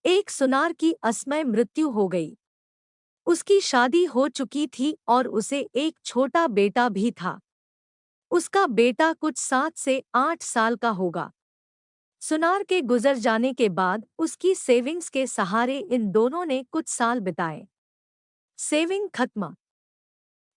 एक सुनार की असमय मृत्यु हो गई। उसकी शादी हो चुकी थी और उसे एक छोटा बेटा भी था। उसका बेटा कुछ 7 से 8 साल का होगा। सुनार के गुजर जाने के बाद उसकी सेविंग्स के सहारे इन दोनों ने कुछ साल बिताए। सेविंग खत्म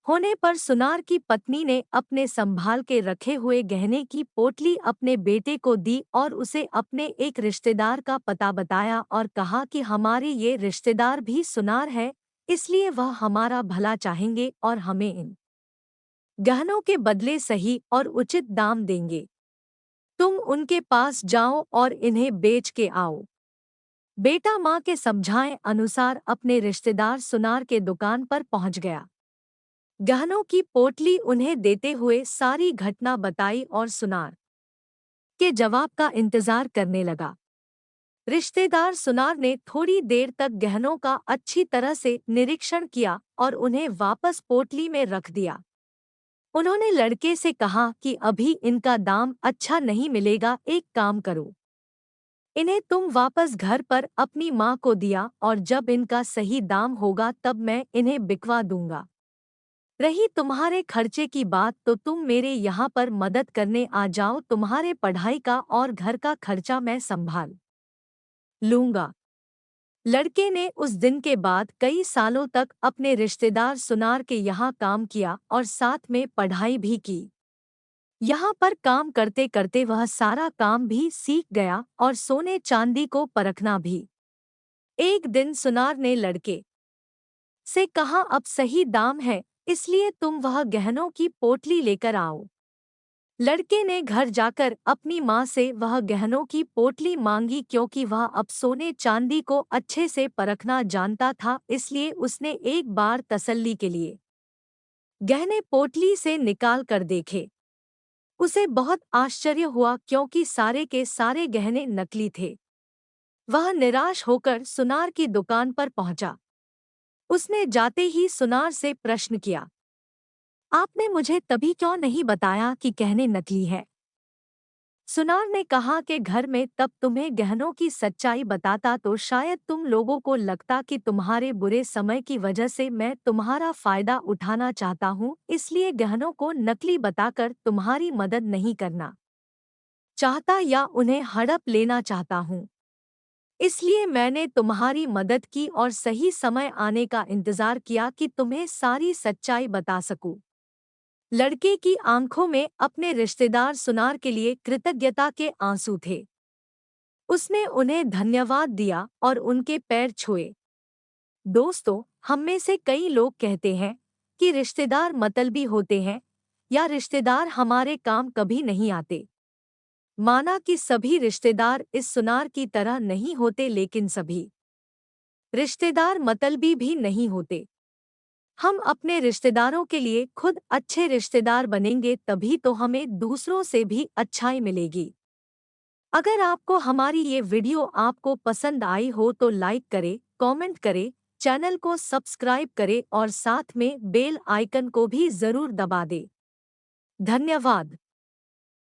होने पर सुनार की पत्नी ने अपने संभाल के रखे हुए गहने की पोटली अपने बेटे को दी और उसे अपने एक रिश्तेदार का पता बताया और कहा कि हमारे ये रिश्तेदार भी सुनार है, इसलिए वह हमारा भला चाहेंगे और हमें इन गहनों के बदले सही और उचित दाम देंगे। तुम उनके पास जाओ और इन्हें बेच के आओ। बेटा माँ के समझाए अनुसार अपने रिश्तेदार सुनार के दुकान पर पहुंच गया। गहनों की पोटली उन्हें देते हुए सारी घटना बताई और सुनार के जवाब का इंतजार करने लगा। रिश्तेदार सुनार ने थोड़ी देर तक गहनों का अच्छी तरह से निरीक्षण किया और उन्हें वापस पोटली में रख दिया। उन्होंने लड़के से कहा कि अभी इनका दाम अच्छा नहीं मिलेगा, एक काम करो, इन्हें तुम वापस घर पर अपनी माँ को दिया और जब इनका सही दाम होगा तब मैं इन्हें बिकवा दूंगा। रही तुम्हारे खर्चे की बात तो तुम मेरे यहाँ पर मदद करने आ जाओ, तुम्हारे पढ़ाई का और घर का खर्चा मैं संभाल लूंगा। लड़के ने उस दिन के बाद कई सालों तक अपने रिश्तेदार सुनार के यहाँ काम किया और साथ में पढ़ाई भी की। यहाँ पर काम करते करते वह सारा काम भी सीख गया और सोने चांदी को परखना भी। एक दिन सुनार ने लड़के से कहा, अब सही दाम है, इसलिए तुम वह गहनों की पोटली लेकर आओ। लड़के ने घर जाकर अपनी माँ से वह गहनों की पोटली मांगी क्योंकि वह अब सोने चांदी को अच्छे से परखना जानता था, इसलिए उसने एक बार तसल्ली के लिए गहने पोटली से निकाल कर देखे। उसे बहुत आश्चर्य हुआ क्योंकि सारे के सारे गहने नकली थे। वह निराश होकर सुनार की दुकान पर पहुंचा। उसने जाते ही सुनार से प्रश्न किया, आपने मुझे तभी क्यों नहीं बताया कि गहने नकली है? सुनार ने कहा कि घर में तब तुम्हें गहनों की सच्चाई बताता तो शायद तुम लोगों को लगता कि तुम्हारे बुरे समय की वजह से मैं तुम्हारा फायदा उठाना चाहता हूँ, इसलिए गहनों को नकली बताकर तुम्हारी मदद नहीं करना चाहता या उन्हें हड़प लेना चाहता हूँ। इसलिए मैंने तुम्हारी मदद की और सही समय आने का इंतजार किया कि तुम्हें सारी सच्चाई बता सकूं। लड़के की आंखों में अपने रिश्तेदार सुनार के लिए कृतज्ञता के आंसू थे। उसने उन्हें धन्यवाद दिया और उनके पैर छुए। दोस्तों, हम में से कई लोग कहते हैं कि रिश्तेदार मतलबी होते हैं या रिश्तेदार हमारे काम कभी नहीं आते। माना कि सभी रिश्तेदार इस सुनार की तरह नहीं होते, लेकिन सभी रिश्तेदार मतलबी भी नहीं होते। हम अपने रिश्तेदारों के लिए खुद अच्छे रिश्तेदार बनेंगे तभी तो हमें दूसरों से भी अच्छाई मिलेगी। अगर आपको हमारी ये वीडियो आपको पसंद आई हो तो लाइक करें, कमेंट करें, चैनल को सब्सक्राइब करें और साथ में बेल आइकन को भी जरूर दबा दें। धन्यवाद।